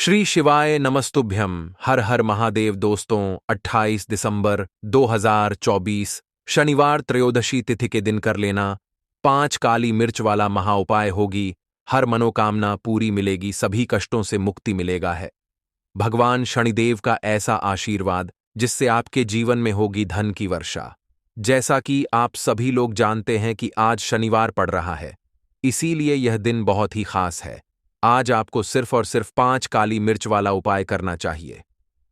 श्री शिवाय नमस्तुभ्यम। हर हर महादेव। दोस्तों 28 दिसंबर 2024 शनिवार त्रयोदशी तिथि के दिन कर लेना 5 काली मिर्च वाला महा उपाय होगी। हर मनोकामना पूरी मिलेगी, सभी कष्टों से मुक्ति मिलेगा है। भगवान शनिदेव का ऐसा आशीर्वाद जिससे आपके जीवन में होगी धन की वर्षा। जैसा कि आप सभी लोग जानते हैं कि आज शनिवार पड़ रहा है, इसीलिए यह दिन बहुत ही खास है। आज आपको सिर्फ और सिर्फ 5 काली मिर्च वाला उपाय करना चाहिए।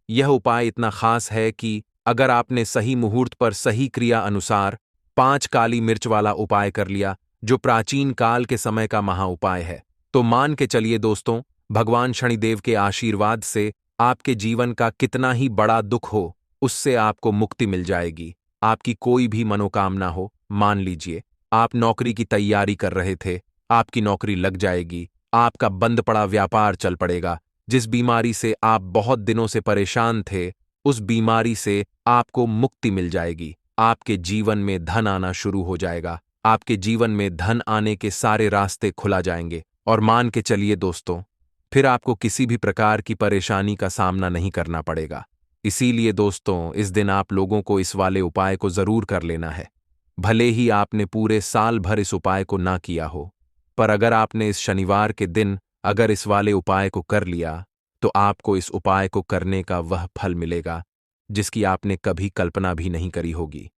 यह उपाय इतना खास है कि अगर आपने सही मुहूर्त पर सही क्रिया अनुसार 5 काली मिर्च वाला उपाय कर लिया, जो प्राचीन काल के समय का महा उपाय है, तो मान के चलिए दोस्तों, भगवान शनिदेव के आशीर्वाद से आपके जीवन का कितना ही बड़ा दुख हो, उससे आपको मुक्ति मिल जाएगी। आपकी कोई भी मनोकामना हो, मान लीजिए आप नौकरी की तैयारी कर रहे थे, आपकी नौकरी लग जाएगी। आपका बंद पड़ा व्यापार चल पड़ेगा। जिस बीमारी से आप बहुत दिनों से परेशान थे, उस बीमारी से आपको मुक्ति मिल जाएगी। आपके जीवन में धन आना शुरू हो जाएगा। आपके जीवन में धन आने के सारे रास्ते खुला जाएंगे। और मान के चलिए दोस्तों, फिर आपको किसी भी प्रकार की परेशानी का सामना नहीं करना पड़ेगा। इसीलिए दोस्तों, इस दिन आप लोगों को इस वाले उपाय को जरूर कर लेना है। भले ही आपने पूरे साल भर इस उपाय को ना किया हो, पर अगर आपने इस शनिवार के दिन अगर इस वाले उपाय को कर लिया, तो आपको इस उपाय को करने का वह फल मिलेगा जिसकी आपने कभी कल्पना भी नहीं करी होगी।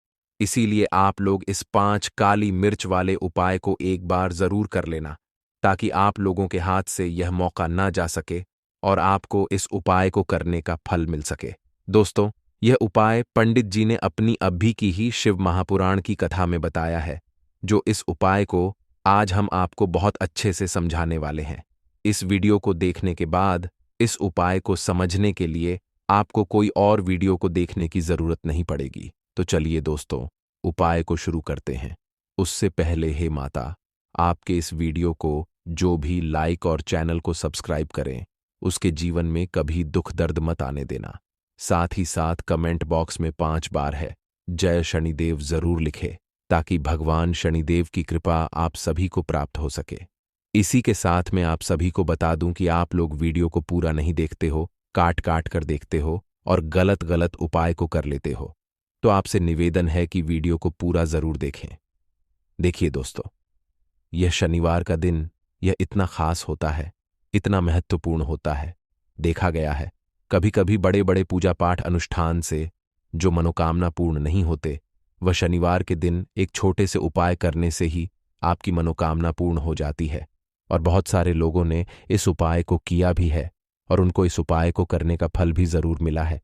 इसीलिए आप लोग इस 5 काली मिर्च वाले उपाय को एक बार जरूर कर लेना, ताकि आप लोगों के हाथ से यह मौका ना जा सके और आपको इस उपाय को करने का फल मिल सके। दोस्तों, यह उपाय पंडित जी ने अपनी अभी की ही शिव महापुराण की कथा में बताया है, जो इस उपाय को आज हम आपको बहुत अच्छे से समझाने वाले हैं। इस वीडियो को देखने के बाद इस उपाय को समझने के लिए आपको कोई और वीडियो को देखने की जरूरत नहीं पड़ेगी। तो चलिए दोस्तों, उपाय को शुरू करते हैं। उससे पहले हे माता, आपके इस वीडियो को जो भी लाइक और चैनल को सब्सक्राइब करें, उसके जीवन में कभी दुख दर्द मत आने देना। साथ ही साथ कमेंट बॉक्स में 5 बार है जय शनिदेव जरूर लिखे, ताकि भगवान शनिदेव की कृपा आप सभी को प्राप्त हो सके। इसी के साथ मैं आप सभी को बता दूं कि आप लोग वीडियो को पूरा नहीं देखते हो, काट काट कर देखते हो और गलत गलत उपाय को कर लेते हो, तो आपसे निवेदन है कि वीडियो को पूरा जरूर देखें। देखिए दोस्तों, यह शनिवार का दिन यह इतना खास होता है, इतना महत्वपूर्ण होता है। देखा गया है कभी कभी बड़े बड़े पूजा पाठ अनुष्ठान से जो मनोकामना पूर्ण नहीं होते, वह शनिवार के दिन एक छोटे से उपाय करने से ही आपकी मनोकामना पूर्ण हो जाती है। और बहुत सारे लोगों ने इस उपाय को किया भी है और उनको इस उपाय को करने का फल भी जरूर मिला है।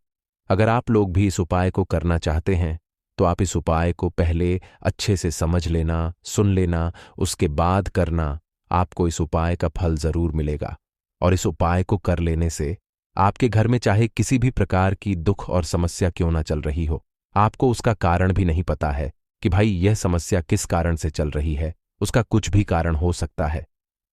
अगर आप लोग भी इस उपाय को करना चाहते हैं, तो आप इस उपाय को पहले अच्छे से समझ लेना, सुन लेना, उसके बाद करना। आपको इस उपाय का फल जरूर मिलेगा। और इस उपाय को कर लेने से आपके घर में चाहे किसी भी प्रकार की दुख और समस्या क्यों ना चल रही हो, आपको उसका कारण भी नहीं पता है कि भाई यह समस्या किस कारण से चल रही है, उसका कुछ भी कारण हो सकता है।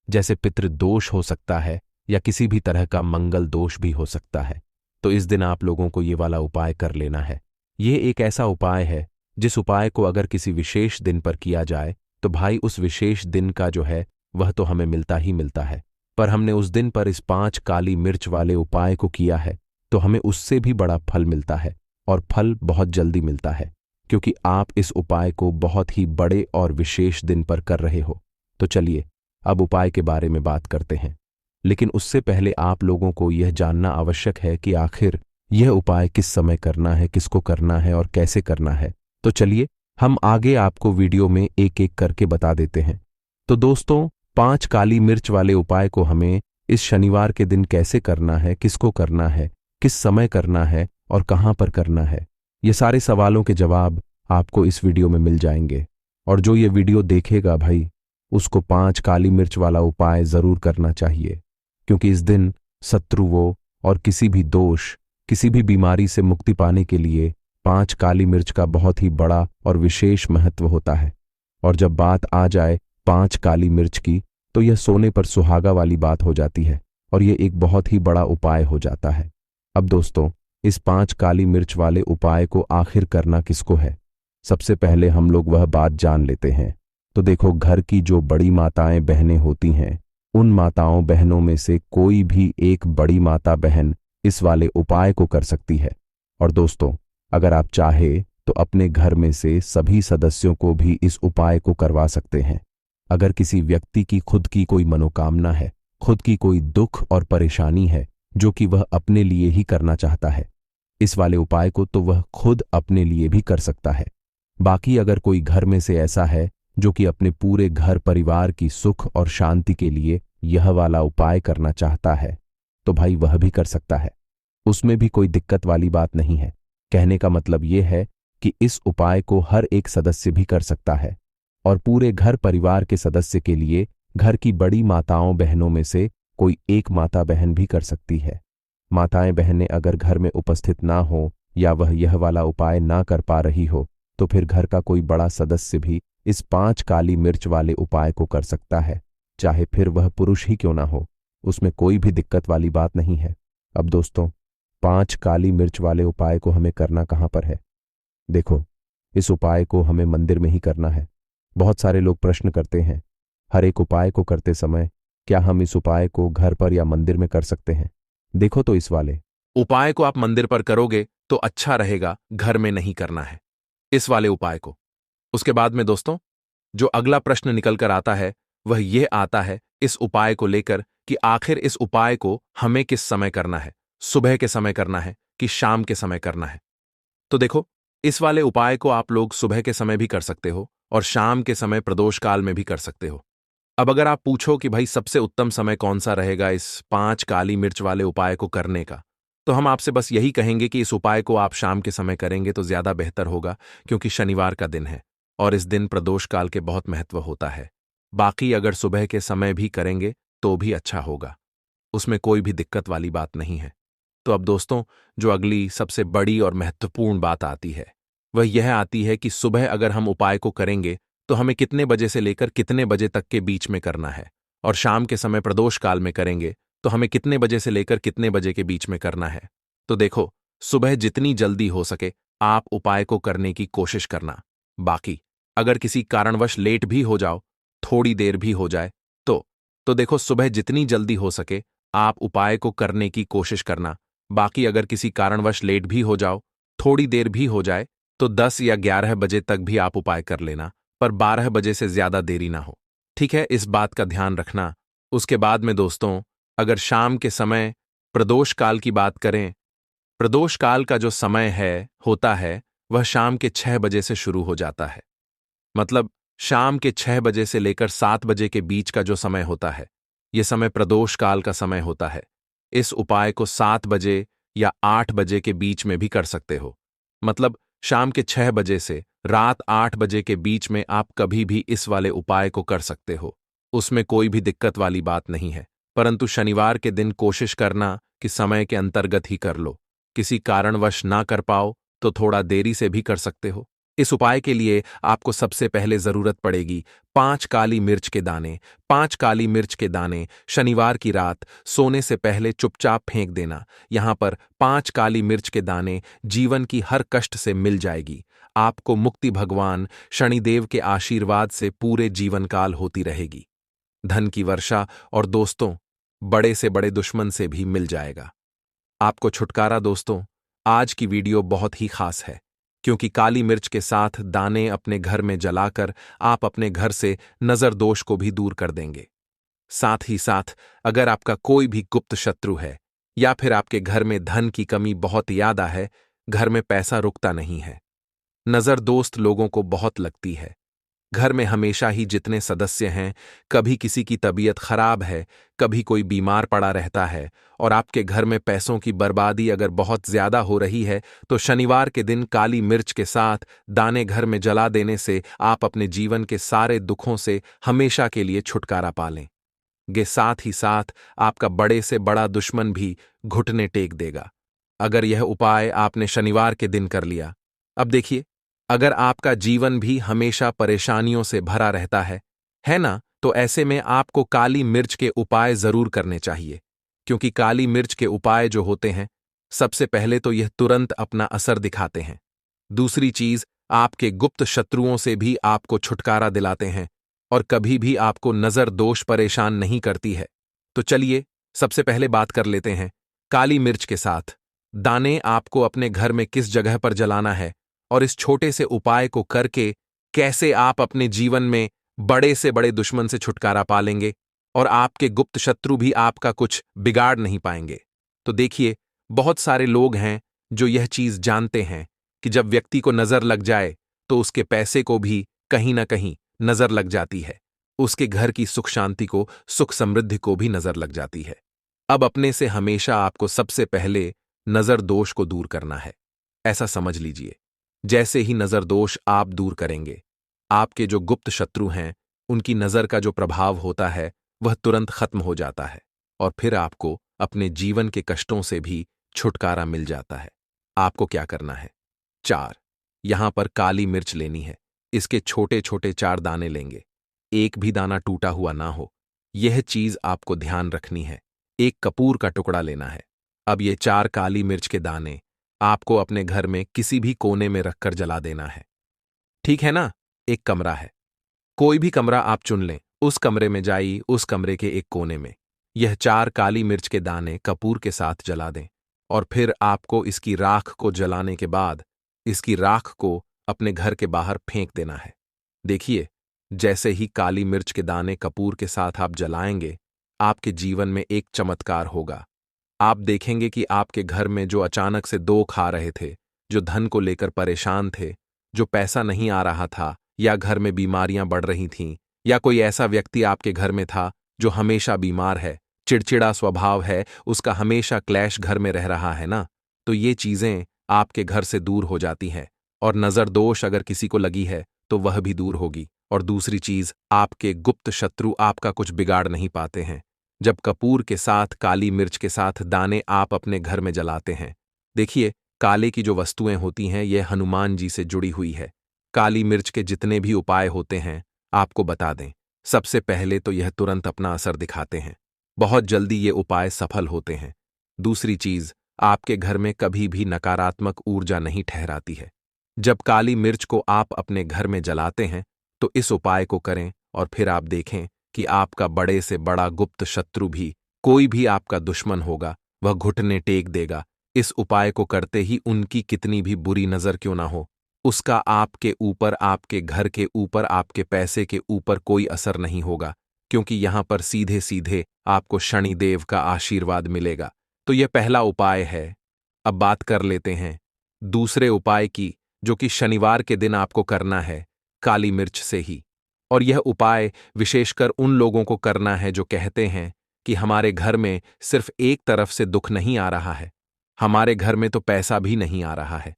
जैसे पितृदोष हो सकता है या किसी भी तरह का मंगल दोष भी हो सकता है। तो इस दिन आप लोगों को ये वाला उपाय कर लेना है। ये एक ऐसा उपाय है जिस उपाय को अगर किसी विशेष दिन पर किया जाए, तो भाई उस विशेष दिन का जो है वह तो हमें मिलता ही मिलता है। पर हमने उस दिन पर इस 5 काली मिर्च वाले उपाय को किया है, तो हमें उससे भी बड़ा फल मिलता है। और फल बहुत जल्दी मिलता है, क्योंकि आप इस उपाय को बहुत ही बड़े और विशेष दिन पर कर रहे हो। तो चलिए अब उपाय के बारे में बात करते हैं। लेकिन उससे पहले आप लोगों को यह जानना आवश्यक है कि आखिर यह उपाय किस समय करना है, किसको करना है और कैसे करना है। तो चलिए हम आगे आपको वीडियो में एक एक करके बता देते हैं। तो दोस्तों, 5 काली मिर्च वाले उपाय को हमें इस शनिवार के दिन कैसे करना है, किसको करना है, किस समय करना है और कहां पर करना है, ये सारे सवालों के जवाब आपको इस वीडियो में मिल जाएंगे। और जो ये वीडियो देखेगा भाई, उसको 5 काली मिर्च वाला उपाय जरूर करना चाहिए, क्योंकि इस दिन शत्रुओं और किसी भी दोष, किसी भी बीमारी से मुक्ति पाने के लिए 5 काली मिर्च का बहुत ही बड़ा और विशेष महत्व होता है। और जब बात आ जाए 5 काली मिर्च की, तो यह सोने पर सुहागा वाली बात हो जाती है और यह एक बहुत ही बड़ा उपाय हो जाता है। अब दोस्तों, इस 5 काली मिर्च वाले उपाय को आखिर करना किसको है, सबसे पहले हम लोग वह बात जान लेते हैं। तो देखो, घर की जो बड़ी माताएं बहनें होती हैं, उन माताओं बहनों में से कोई भी एक बड़ी माता बहन इस वाले उपाय को कर सकती है। और दोस्तों, अगर आप चाहे तो अपने घर में से सभी सदस्यों को भी इस उपाय को करवा सकते हैं। अगर किसी व्यक्ति की खुद की कोई मनोकामना है, खुद की कोई दुख और परेशानी है जो कि वह अपने लिए ही करना चाहता है, इस वाले उपाय को तो वह खुद अपने लिए भी कर सकता है। बाकी अगर कोई घर में से ऐसा है जो कि अपने पूरे घर परिवार की सुख और शांति के लिए यह वाला उपाय करना चाहता है, तो भाई वह भी कर सकता है। उसमें भी कोई दिक्कत वाली बात नहीं है। कहने का मतलब यह है कि इस उपाय को हर एक सदस्य भी कर सकता है और पूरे घर परिवार के सदस्य के लिए घर की बड़ी माताओं बहनों में से कोई एक माता बहन भी कर सकती है। माताएं बहनें अगर घर में उपस्थित ना हो या वह यह वाला उपाय ना कर पा रही हो, तो फिर घर का कोई बड़ा सदस्य भी इस 5 काली मिर्च वाले उपाय को कर सकता है, चाहे फिर वह पुरुष ही क्यों ना हो। उसमें कोई भी दिक्कत वाली बात नहीं है। अब दोस्तों, 5 काली मिर्च वाले उपाय को हमें करना कहाँ पर है? देखो, इस उपाय को हमें मंदिर में ही करना है। बहुत सारे लोग प्रश्न करते हैं, हर एक उपाय को करते समय क्या हम इस उपाय को घर पर या मंदिर में कर सकते हैं? देखो तो इस वाले उपाय को आप मंदिर पर करोगे तो अच्छा रहेगा, घर में नहीं करना है इस वाले उपाय को। उसके बाद में दोस्तों, जो अगला प्रश्न निकल कर आता है वह यह आता है इस उपाय को लेकर कि आखिर इस उपाय को हमें किस समय करना है, सुबह के समय करना है कि शाम के समय करना है। तो देखो, इस वाले उपाय को आप लोग सुबह के समय भी कर सकते हो और शाम के समय प्रदोष काल में भी कर सकते हो। अब अगर आप पूछो कि भाई सबसे उत्तम समय कौन सा रहेगा इस 5 काली मिर्च वाले उपाय को करने का, तो हम आपसे बस यही कहेंगे कि इस उपाय को आप शाम के समय करेंगे तो ज्यादा बेहतर होगा, क्योंकि शनिवार का दिन है और इस दिन प्रदोष काल के बहुत महत्व होता है। बाकी अगर सुबह के समय भी करेंगे तो भी अच्छा होगा, उसमें कोई भी दिक्कत वाली बात नहीं है। तो अब दोस्तों, जो अगली सबसे बड़ी और महत्वपूर्ण बात आती है वह यह आती है कि सुबह अगर हम उपाय को करेंगे तो हमें कितने बजे से लेकर कितने बजे तक के बीच में करना है, और शाम के समय प्रदोष काल में करेंगे तो हमें कितने बजे से लेकर कितने बजे के बीच में करना है। तो देखो, सुबह जितनी जल्दी हो सके आप उपाय को करने की कोशिश करना। बाकी अगर किसी कारणवश लेट भी हो जाओ, थोड़ी देर भी हो जाए, तो देखो, सुबह जितनी जल्दी हो सके आप उपाय को करने की कोशिश करना। बाकी अगर किसी कारणवश लेट भी हो जाओ, थोड़ी देर भी हो जाए, तो 10 या 11 बजे तक भी आप उपाय कर लेना, पर 12 बजे से ज्यादा देरी ना हो। ठीक है, इस बात का ध्यान रखना। उसके बाद में दोस्तों, अगर शाम के समय प्रदोष काल की बात करें, प्रदोष काल का जो समय होता है वह शाम के 6 बजे से शुरू हो जाता है। मतलब शाम के 6 बजे से लेकर 7 बजे के बीच का जो समय होता है, यह समय प्रदोष काल का समय होता है। इस उपाय को 7 बजे या 8 बजे के बीच में भी कर सकते हो। मतलब शाम के 6 बजे से रात 8 बजे के बीच में आप कभी भी इस वाले उपाय को कर सकते हो, उसमें कोई भी दिक्कत वाली बात नहीं है। परंतु शनिवार के दिन कोशिश करना कि समय के अंतर्गत ही कर लो। किसी कारणवश ना कर पाओ तो थोड़ा देरी से भी कर सकते हो। इस उपाय के लिए आपको सबसे पहले जरूरत पड़ेगी 5 काली मिर्च के दाने। 5 काली मिर्च के दाने शनिवार की रात सोने से पहले चुपचाप फेंक देना। यहां पर 5 काली मिर्च के दाने जीवन की हर कष्ट से मिल जाएगी। आपको मुक्ति भगवान शनिदेव के आशीर्वाद से पूरे जीवन काल होती रहेगी। धन की वर्षा और दोस्तों, बड़े से बड़े दुश्मन से भी मिल जाएगा आपको छुटकारा। दोस्तों, आज की वीडियो बहुत ही खास है, क्योंकि काली मिर्च के साथ दाने अपने घर में जलाकर आप अपने घर से नजर दोष को भी दूर कर देंगे। साथ ही साथ अगर आपका कोई भी गुप्त शत्रु है या फिर आपके घर में धन की कमी बहुत ज्यादा है, घर में पैसा रुकता नहीं है, नजर दोस्त लोगों को बहुत लगती है, घर में हमेशा ही जितने सदस्य हैं, कभी किसी की तबीयत खराब है, कभी कोई बीमार पड़ा रहता है, और आपके घर में पैसों की बर्बादी अगर बहुत ज्यादा हो रही है, तो शनिवार के दिन काली मिर्च के साथ दाने घर में जला देने से आप अपने जीवन के सारे दुखों से हमेशा के लिए छुटकारा पा लें। साथ ही साथ आपका बड़े से बड़ा दुश्मन भी घुटने टेक देगा अगर यह उपाय आपने शनिवार के दिन कर लिया। अब देखिए, अगर आपका जीवन भी हमेशा परेशानियों से भरा रहता है ना, तो ऐसे में आपको काली मिर्च के उपाय जरूर करने चाहिए, क्योंकि काली मिर्च के उपाय जो होते हैं, सबसे पहले तो यह तुरंत अपना असर दिखाते हैं। दूसरी चीज, आपके गुप्त शत्रुओं से भी आपको छुटकारा दिलाते हैं। और कभी भी आपको नजर दोष परेशान नहीं करती है। तो चलिए सबसे पहले बात कर लेते हैं काली मिर्च के साथ। दाने आपको अपने घर में किस जगह पर जलाना है और इस छोटे से उपाय को करके कैसे आप अपने जीवन में बड़े से बड़े दुश्मन से छुटकारा पा लेंगे और आपके गुप्त शत्रु भी आपका कुछ बिगाड़ नहीं पाएंगे। तो देखिए, बहुत सारे लोग हैं जो यह चीज जानते हैं कि जब व्यक्ति को नजर लग जाए तो उसके पैसे को भी कहीं ना कहीं नजर लग जाती है, उसके घर की सुख शांति को, सुख समृद्धि को भी नजर लग जाती है। अब अपने से हमेशा आपको सबसे पहले नजर दोष को दूर करना है। ऐसा समझ लीजिए, जैसे ही नजर दोष आप दूर करेंगे, आपके जो गुप्त शत्रु हैं उनकी नजर का जो प्रभाव होता है वह तुरंत खत्म हो जाता है और फिर आपको अपने जीवन के कष्टों से भी छुटकारा मिल जाता है। आपको क्या करना है? 4 यहां पर काली मिर्च लेनी है। इसके छोटे छोटे 4 दाने लेंगे, एक भी दाना टूटा हुआ ना हो, यह चीज आपको ध्यान रखनी है। एक कपूर का टुकड़ा लेना है। अब ये 4 काली मिर्च के दाने आपको अपने घर में किसी भी कोने में रखकर जला देना है। ठीक है ना? एक कमरा है, कोई भी कमरा आप चुन लें, उस कमरे में जाइए, उस कमरे के एक कोने में यह 4 काली मिर्च के दाने कपूर के साथ जला दें और फिर आपको इसकी राख को जलाने के बाद इसकी राख को अपने घर के बाहर फेंक देना है। देखिए, जैसे ही काली मिर्च के दाने कपूर के साथ आप जलाएंगे, आपके जीवन में एक चमत्कार होगा। आप देखेंगे कि आपके घर में जो अचानक से दुख आ रहे थे, जो धन को लेकर परेशान थे, जो पैसा नहीं आ रहा था, या घर में बीमारियां बढ़ रही थीं, या कोई ऐसा व्यक्ति आपके घर में था जो हमेशा बीमार है, चिड़चिड़ा स्वभाव है, उसका हमेशा क्लैश घर में रह रहा है ना, तो ये चीजें आपके घर से दूर हो जाती हैं। और नजर दोष अगर किसी को लगी है तो वह भी दूर होगी। और दूसरी चीज, आपके गुप्त शत्रु आपका कुछ बिगाड़ नहीं पाते हैं। जब कपूर के साथ काली मिर्च के साथ दाने आप अपने घर में जलाते हैं, देखिए, काले की जो वस्तुएं होती हैं यह हनुमान जी से जुड़ी हुई है। काली मिर्च के जितने भी उपाय होते हैं आपको बता दें, सबसे पहले तो यह तुरंत अपना असर दिखाते हैं, बहुत जल्दी ये उपाय सफल होते हैं। दूसरी चीज, आपके घर में कभी भी नकारात्मक ऊर्जा नहीं ठहराती है। जब काली मिर्च को आप अपने घर में जलाते हैं तो इस उपाय को करें और फिर आप देखें कि आपका बड़े से बड़ा गुप्त शत्रु भी, कोई भी आपका दुश्मन होगा, वह घुटने टेक देगा। इस उपाय को करते ही उनकी कितनी भी बुरी नजर क्यों ना हो, उसका आपके ऊपर, आपके घर के ऊपर, आपके पैसे के ऊपर कोई असर नहीं होगा, क्योंकि यहां पर सीधे सीधे आपको शनिदेव का आशीर्वाद मिलेगा। तो यह पहला उपाय है। अब बात कर लेते हैं दूसरे उपाय की, जो कि शनिवार के दिन आपको करना है काली मिर्च से ही। और यह उपाय विशेषकर उन लोगों को करना है जो कहते हैं कि हमारे घर में सिर्फ एक तरफ से दुख नहीं आ रहा है, हमारे घर में तो पैसा भी नहीं आ रहा है,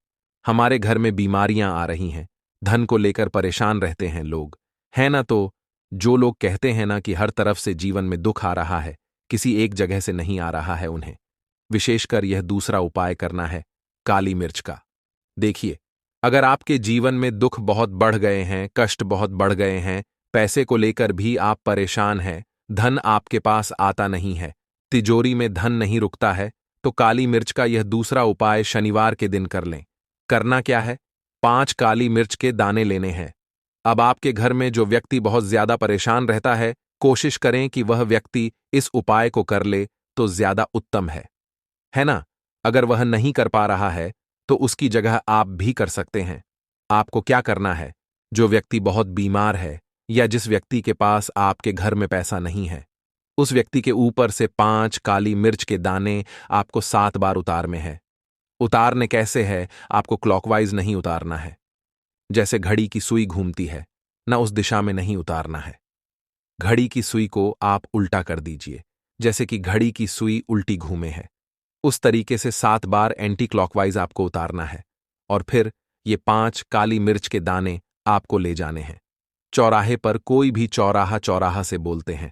हमारे घर में बीमारियां आ रही हैं, धन को लेकर परेशान रहते हैं लोग, है ना? तो जो लोग कहते हैं ना कि हर तरफ से जीवन में दुख आ रहा है, किसी एक जगह से नहीं आ रहा है, उन्हें विशेषकर यह दूसरा उपाय करना है काली मिर्च का। देखिए, अगर आपके जीवन में दुख बहुत बढ़ गए हैं, कष्ट बहुत बढ़ गए हैं, पैसे को लेकर भी आप परेशान हैं, धन आपके पास आता नहीं है, तिजोरी में धन नहीं रुकता है, तो काली मिर्च का यह दूसरा उपाय शनिवार के दिन कर लें। करना क्या है? 5 काली मिर्च के दाने लेने हैं। अब आपके घर में जो व्यक्ति बहुत ज्यादा परेशान रहता है, कोशिश करें कि वह व्यक्ति इस उपाय को कर ले तो ज्यादा उत्तम है ना? अगर वह नहीं कर पा रहा है तो उसकी जगह आप भी कर सकते हैं। आपको क्या करना है? जो व्यक्ति बहुत बीमार है या जिस व्यक्ति के पास आपके घर में पैसा नहीं है, उस व्यक्ति के ऊपर से 5 काली मिर्च के दाने आपको 7 बार उतारने हैं। उतारने कैसे है? आपको क्लॉकवाइज नहीं उतारना है, जैसे घड़ी की सुई घूमती है ना, उस दिशा में नहीं उतारना है। घड़ी की सुई को आप उल्टा कर दीजिए, जैसे कि घड़ी की सुई उल्टी घूमे है, उस तरीके से 7 बार एंटी क्लॉकवाइज आपको उतारना है। और फिर ये 5 काली मिर्च के दाने आपको ले जाने हैं चौराहे पर। कोई भी चौराहा चौराहा से बोलते हैं,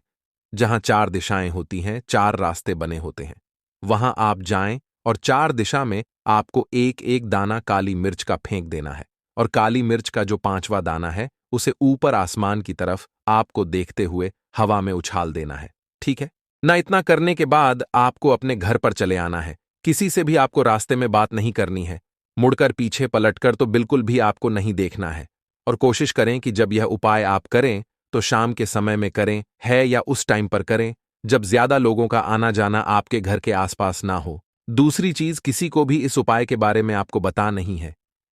जहां 4 दिशाएं होती हैं, 4 रास्ते बने होते हैं, वहां आप जाएं और 4 दिशा में आपको एक एक दाना काली मिर्च का फेंक देना है। और काली मिर्च का जो 5वां दाना है उसे ऊपर आसमान की तरफ आपको देखते हुए हवा में उछाल देना है। ठीक है ना? इतना करने के बाद आपको अपने घर पर चले आना है। किसी से भी आपको रास्ते में बात नहीं करनी है, मुड़कर पीछे पलटकर तो बिल्कुल भी आपको नहीं देखना है। और कोशिश करें कि जब यह उपाय आप करें तो शाम के समय में करें है या उस टाइम पर करें जब ज्यादा लोगों का आना जाना आपके घर के आसपास ना हो। दूसरी चीज, किसी को भी इस उपाय के बारे में आपको बता नहीं है,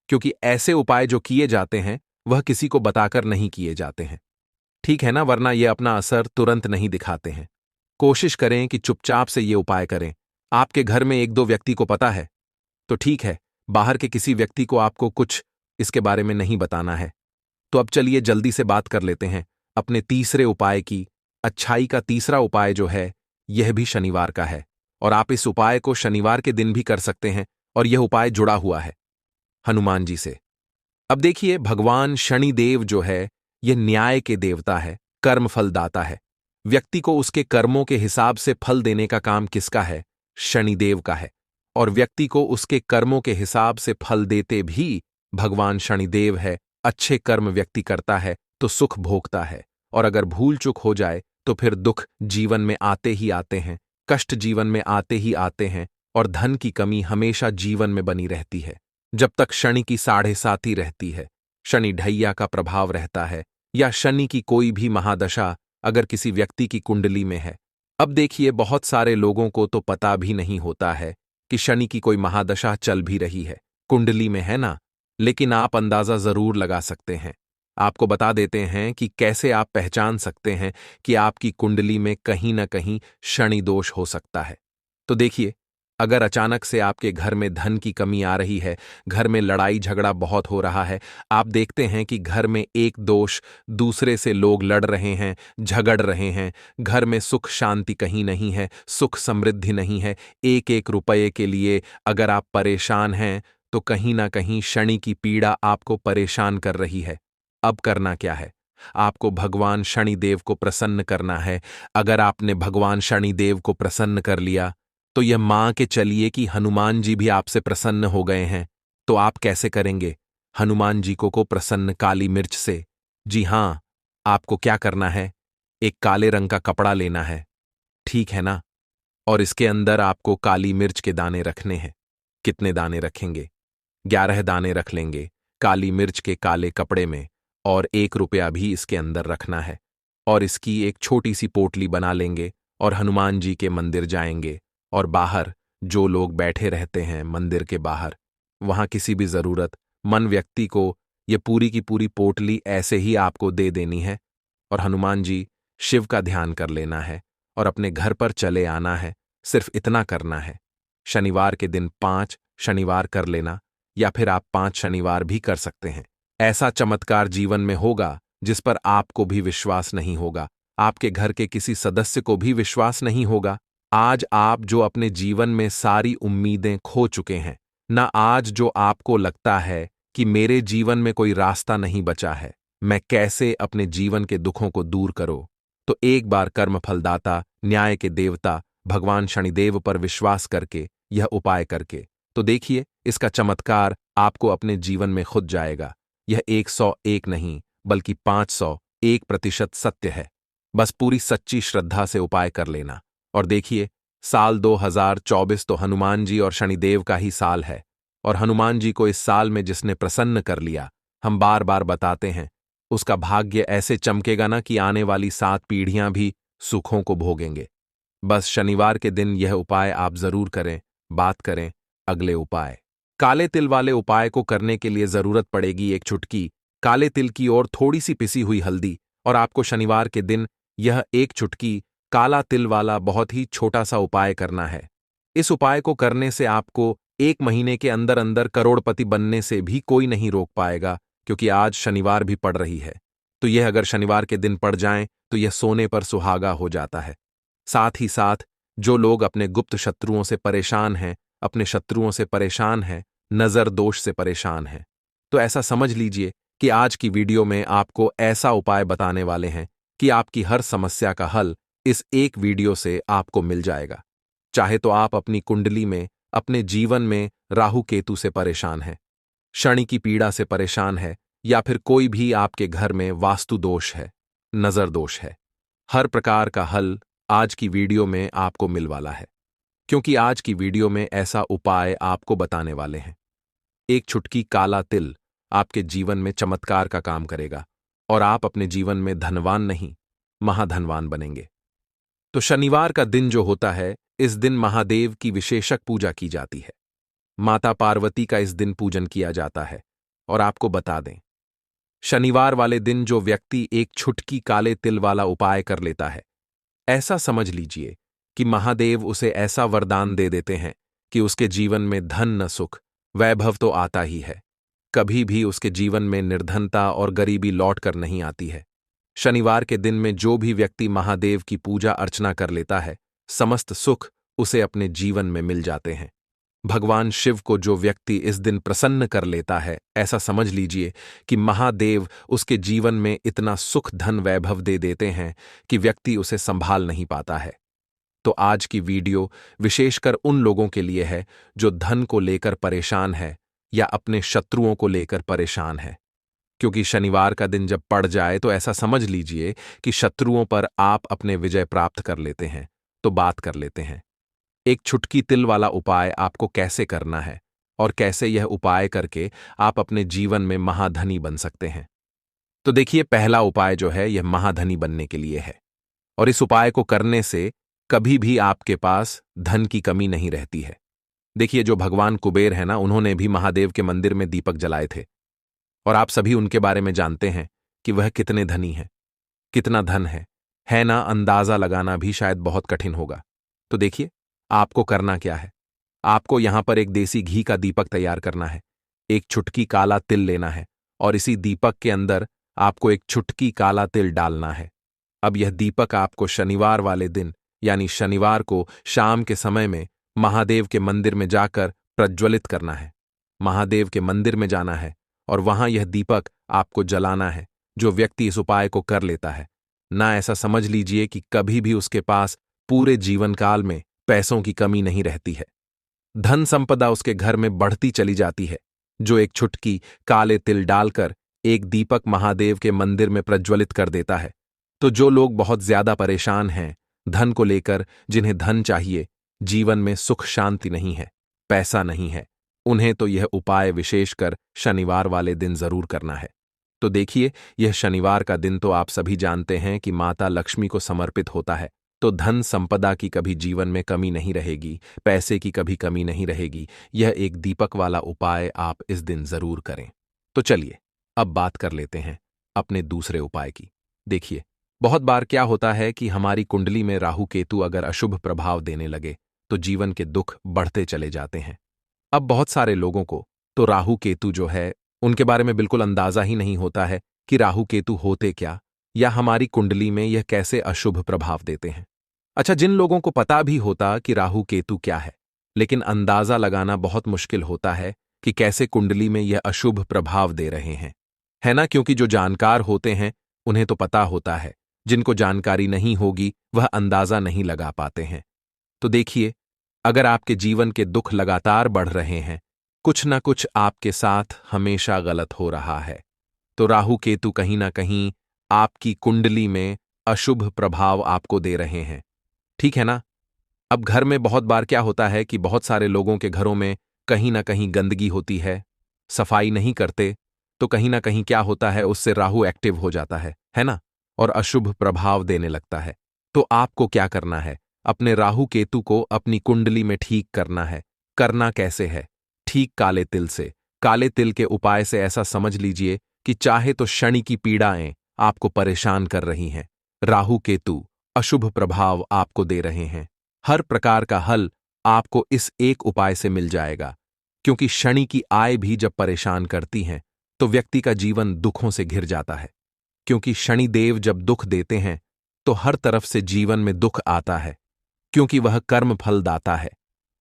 क्योंकि ऐसे उपाय जो किए जाते हैं वह किसी को बताकर नहीं किए जाते हैं। ठीक है ना, वरना ये अपना असर तुरंत नहीं दिखाते हैं। कोशिश करें कि चुपचाप से ये उपाय करें। आपके घर में एक दो व्यक्ति को पता है तो ठीक है, बाहर के किसी व्यक्ति को आपको कुछ इसके बारे में नहीं बताना है। तो अब चलिए जल्दी से बात कर लेते हैं अपने तीसरे उपाय की। अच्छाई का तीसरा उपाय जो है यह भी शनिवार का है, और आप इस उपाय को शनिवार के दिन भी कर सकते हैं, और यह उपाय जुड़ा हुआ है हनुमान जी से। अब देखिए, भगवान शनिदेव जो है यह न्याय के देवता है, कर्म फलदाता है। व्यक्ति को उसके कर्मों के हिसाब से फल देने का काम किसका है? शनिदेव का है। और व्यक्ति को उसके कर्मों के हिसाब से फल देते भी भगवान शनिदेव है। अच्छे कर्म व्यक्ति करता है तो सुख भोगता है, और अगर भूल चूक हो जाए तो फिर दुख जीवन में आते ही आते हैं, कष्ट जीवन में आते ही आते हैं, और धन की कमी हमेशा जीवन में बनी रहती है जब तक शनि की 7.5 रहती है। शनि ढैया का प्रभाव रहता है, या शनि की कोई भी महादशा अगर किसी व्यक्ति की कुंडली में है। अब देखिए, बहुत सारे लोगों को तो पता भी नहीं होता है कि शनि की कोई महादशा चल भी रही है, कुंडली में है ना, लेकिन आप अंदाजा जरूर लगा सकते हैं। आपको बता देते हैं कि कैसे आप पहचान सकते हैं कि आपकी कुंडली में कहीं ना कहीं शनि दोष हो सकता है। तो देखिए, अगर अचानक से आपके घर में धन की कमी आ रही है, घर में लड़ाई झगड़ा बहुत हो रहा है, आप देखते हैं कि घर में एक दोष दूसरे से लोग लड़ रहे हैं, झगड़ रहे हैं, घर में सुख शांति कहीं नहीं है, सुख समृद्धि नहीं है, एक एक रुपये के लिए अगर आप परेशान हैं तो कहीं ना कहीं शनि की पीड़ा आपको परेशान कर रही है। अब करना क्या है? आपको भगवान शनिदेव को प्रसन्न करना है। अगर आपने भगवान शनिदेव को प्रसन्न कर लिया तो यह मान के चलिए कि हनुमान जी भी आपसे प्रसन्न हो गए हैं। तो आप कैसे करेंगे हनुमान जी को प्रसन्न? काली मिर्च से। जी हां, आपको क्या करना है, एक काले रंग का कपड़ा लेना है, ठीक है ना, और इसके अंदर आपको काली मिर्च के दाने रखने हैं। कितने दाने रखेंगे? 11 दाने रख लेंगे काली मिर्च के काले कपड़े में, और 1 रुपया भी इसके अंदर रखना है, और इसकी एक छोटी सी पोटली बना लेंगे और हनुमान जी के मंदिर जाएंगे, और बाहर जो लोग बैठे रहते हैं मंदिर के बाहर, वहां किसी भी जरूरतमंद व्यक्ति को ये पूरी की पूरी पोटली ऐसे ही आपको दे देनी है, और हनुमान जी शिव का ध्यान कर लेना है और अपने घर पर चले आना है। सिर्फ इतना करना है। शनिवार के दिन 5 शनिवार कर लेना, या फिर आप 5 शनिवार भी कर सकते हैं। ऐसा चमत्कार जीवन में होगा जिस पर आपको भी विश्वास नहीं होगा, आपके घर के किसी सदस्य को भी विश्वास नहीं होगा। आज आप जो अपने जीवन में सारी उम्मीदें खो चुके हैं ना, आज जो आपको लगता है कि मेरे जीवन में कोई रास्ता नहीं बचा है, मैं कैसे अपने जीवन के दुखों को दूर करूं, तो एक बार कर्म फलदाता न्याय के देवता भगवान शनिदेव पर विश्वास करके यह उपाय करके तो देखिए, इसका चमत्कार आपको अपने जीवन में खुद जाएगा। यह 101 नहीं बल्कि 501% सत्य है। बस पूरी सच्ची श्रद्धा से उपाय कर लेना। और देखिए, साल 2024 तो हनुमान जी और शनिदेव का ही साल है, और हनुमान जी को इस साल में जिसने प्रसन्न कर लिया, हम बार बार बताते हैं, उसका भाग्य ऐसे चमकेगा ना कि आने वाली 7 पीढ़ियां भी सुखों को भोगेंगे। बस शनिवार के दिन यह उपाय आप जरूर करें। बात करें अगले उपाय। काले तिल वाले उपाय को करने के लिए जरूरत पड़ेगी एक चुटकी काले तिल की और थोड़ी सी पिसी हुई हल्दी, और आपको शनिवार के दिन यह एक चुटकी काला तिल वाला बहुत ही छोटा सा उपाय करना है। इस उपाय को करने से आपको 1 महीने के अंदर अंदर करोड़पति बनने से भी कोई नहीं रोक पाएगा, क्योंकि आज शनिवार भी पड़ रही है। तो यह अगर शनिवार के दिन पड़ जाएं तो यह सोने पर सुहागा हो जाता है। साथ ही साथ जो लोग अपने गुप्त शत्रुओं से परेशान हैं, अपने शत्रुओं से परेशान हैं, नजर दोष से परेशान हैं, तो ऐसा समझ लीजिए कि आज की वीडियो में आपको ऐसा उपाय बताने वाले हैं कि आपकी हर समस्या का हल इस एक वीडियो से आपको मिल जाएगा। चाहे तो आप अपनी कुंडली में, अपने जीवन में राहु केतु से परेशान हैं, शनि की पीड़ा से परेशान है, या फिर कोई भी आपके घर में वास्तु दोष है, नजर दोष है, हर प्रकार का हल आज की वीडियो में आपको मिल वाला है। क्योंकि आज की वीडियो में ऐसा उपाय आपको बताने वाले हैं। एक चुटकी काला तिल आपके जीवन में चमत्कार का काम करेगा, और आप अपने जीवन में धनवान नहीं, महाधनवान बनेंगे। तो शनिवार का दिन जो होता है, इस दिन महादेव की विशेषक पूजा की जाती है। माता पार्वती का इस दिन पूजन किया जाता है। और आपको बता दें, शनिवार वाले दिन जो व्यक्ति एक छुटकी काले तिल वाला उपाय कर लेता है, ऐसा समझ लीजिए कि महादेव उसे ऐसा वरदान दे देते हैं कि उसके जीवन में धन न सुख, वैभव तो आता ही है, कभी भी उसके जीवन में निर्धनता और गरीबी लौट कर नहीं आती है। शनिवार के दिन में जो भी व्यक्ति महादेव की पूजा अर्चना कर लेता है, समस्त सुख उसे अपने जीवन में मिल जाते हैं। भगवान शिव को जो व्यक्ति इस दिन प्रसन्न कर लेता है, ऐसा समझ लीजिए कि महादेव उसके जीवन में इतना सुख धन वैभव दे देते हैं कि व्यक्ति उसे संभाल नहीं पाता है। तो आज की वीडियो विशेषकर उन लोगों के लिए है जो धन को लेकर परेशान है या अपने शत्रुओं को लेकर परेशान है। क्योंकि शनिवार का दिन जब पड़ जाए तो ऐसा समझ लीजिए कि शत्रुओं पर आप अपने विजय प्राप्त कर लेते हैं। तो बात कर लेते हैं, एक छुटकी तिल वाला उपाय आपको कैसे करना है और कैसे यह उपाय करके आप अपने जीवन में महाधनी बन सकते हैं। तो देखिए, पहला उपाय जो है यह महाधनी बनने के लिए है, और इस उपाय को करने से कभी भी आपके पास धन की कमी नहीं रहती है। देखिए, जो भगवान कुबेर है ना, उन्होंने भी महादेव के मंदिर में दीपक जलाए थे, और आप सभी उनके बारे में जानते हैं कि वह कितने धनी हैं, कितना धन है ना, अंदाजा लगाना भी शायद बहुत कठिन होगा। तो देखिए, आपको करना क्या है, आपको यहां पर एक देसी घी का दीपक तैयार करना है, एक छुटकी काला तिल लेना है, और इसी दीपक के अंदर आपको एक छुटकी काला तिल डालना है। अब यह दीपक आपको शनिवार वाले दिन यानी शनिवार को शाम के समय में महादेव के मंदिर में जाकर प्रज्वलित करना है। महादेव के मंदिर में जाना है और वहां यह दीपक आपको जलाना है। जो व्यक्ति इस उपाय को कर लेता है ना, ऐसा समझ लीजिए कि कभी भी उसके पास पूरे जीवन काल में पैसों की कमी नहीं रहती है। धन संपदा उसके घर में बढ़ती चली जाती है। जो एक छुटकी काले तिल डालकर एक दीपक महादेव के मंदिर में प्रज्वलित कर देता है, तो जो लोग बहुत ज्यादा परेशान हैं धन को लेकर, जिन्हें धन चाहिए, जीवन में सुख शांति नहीं है, पैसा नहीं है, उन्हें तो यह उपाय विशेषकर शनिवार वाले दिन जरूर करना है। तो देखिए, यह शनिवार का दिन तो आप सभी जानते हैं कि माता लक्ष्मी को समर्पित होता है, तो धन संपदा की कभी जीवन में कमी नहीं रहेगी, पैसे की कभी कमी नहीं रहेगी। यह एक दीपक वाला उपाय आप इस दिन जरूर करें। तो चलिए, अब बात कर लेते हैं अपने दूसरे उपाय की। देखिए, बहुत बार क्या होता है कि हमारी कुंडली में राहु केतु अगर अशुभ प्रभाव देने लगे तो जीवन के दुख बढ़ते चले जाते हैं। अब बहुत सारे लोगों को तो राहु केतु जो है उनके बारे में बिल्कुल अंदाजा ही नहीं होता है कि राहु केतु होते क्या, या हमारी कुंडली में यह कैसे अशुभ प्रभाव देते हैं। अच्छा, जिन लोगों को पता भी होता कि राहु केतु क्या है, लेकिन अंदाजा लगाना बहुत मुश्किल होता है कि कैसे कुंडली में यह अशुभ प्रभाव दे रहे हैं, है ना। क्योंकि जो जानकार होते हैं उन्हें तो पता होता है, जिनको जानकारी नहीं होगी वह अंदाजा नहीं लगा पाते हैं। तो देखिए, अगर आपके जीवन के दुख लगातार बढ़ रहे हैं, कुछ ना कुछ आपके साथ हमेशा गलत हो रहा है, तो राहु केतु कहीं ना कहीं आपकी कुंडली में अशुभ प्रभाव आपको दे रहे हैं, ठीक है ना। अब घर में बहुत बार क्या होता है कि बहुत सारे लोगों के घरों में कहीं ना कहीं गंदगी होती है, सफाई नहीं करते, तो कहीं ना कहीं क्या होता है, उससे राहु एक्टिव हो जाता है ना, और अशुभ प्रभाव देने लगता है। तो आपको क्या करना है, अपने राहु केतु को अपनी कुंडली में ठीक करना है। करना कैसे है, ठीक काले तिल से। काले तिल के उपाय से ऐसा समझ लीजिए कि चाहे तो शनि की पीड़ाएं आपको परेशान कर रही हैं, राहु केतु अशुभ प्रभाव आपको दे रहे हैं, हर प्रकार का हल आपको इस एक उपाय से मिल जाएगा। क्योंकि शनि की आय भी जब परेशान करती हैं तो व्यक्ति का जीवन दुखों से घिर जाता है। क्योंकि शनि देव जब दुख देते हैं तो हर तरफ से जीवन में दुख आता है, क्योंकि वह कर्म फलदाता है,